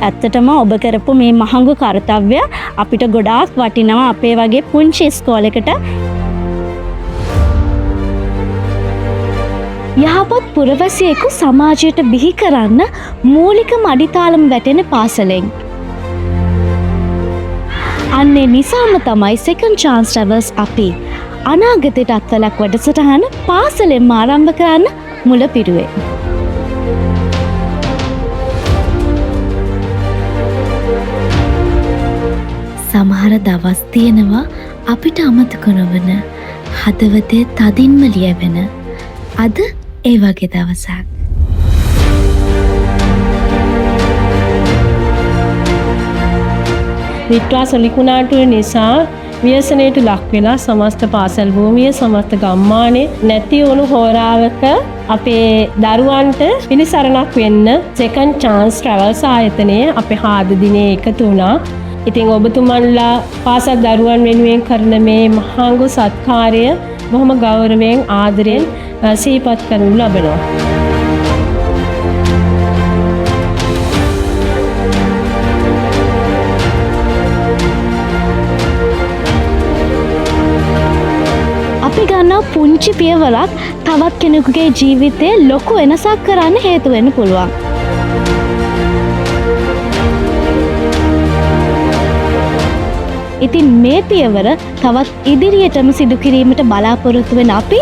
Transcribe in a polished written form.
ඇත්තටම ඔබ කරපු මේ මහඟු කාර්යය අපිට ගොඩාක් වටිනවා අපේ වගේ පුංචි ඉස්කෝලේකට. යහපත් පුරවැසියෙකු සමාජයට බිහි කරන්න මූලිකම අඩිතාලම වැටෙන පාසලෙන්. අන්නේ නිසාම තමයි Second Chance Travels අපි අනාගතයට අත්වලක් වැඩසටහන පාසලෙන්ම ආරම්භ කරන්න මුල පිරුවේ. සමහර දවස් තියෙනවා අපිට අමතක නොවන හදවතේ තදින්ම ලියවෙන අද ඒ වගේ දවසක්. වික්ටර් සොලිකුණාටුව නිසා ව්‍යසනයට ලක් වෙලා සමස්ත පාසල් භූමිය සමස්ත ගම්මානේ නැති වුණු හෝරාවක අපේ දරුවන්ට පිළිසරණක් වෙන්න Second Chance Travels ආයතනයේ අපේ හාද දිනේ එකතු වුණා. ඉතින් ඔබතුමන්ලා පාසල් දරුවන් වෙනුවෙන් කරන මේ මහඟු සත්කාරය බොහොම ගෞරවයෙන් ආදරයෙන් සිහිපත් කරනු ලබනවා. අපි ගන්නා පුංචි පියවරක් තවත් කෙනෙකුගේ ජීවිතේ ලොකු වෙනසක් කරන්න හේතු වෙන්න පුළුවන්. ඉතින් මේ පියවර තවත් ඉදිරියටම සිදු කිරීමට බලාපොරොත්තු වෙන අපි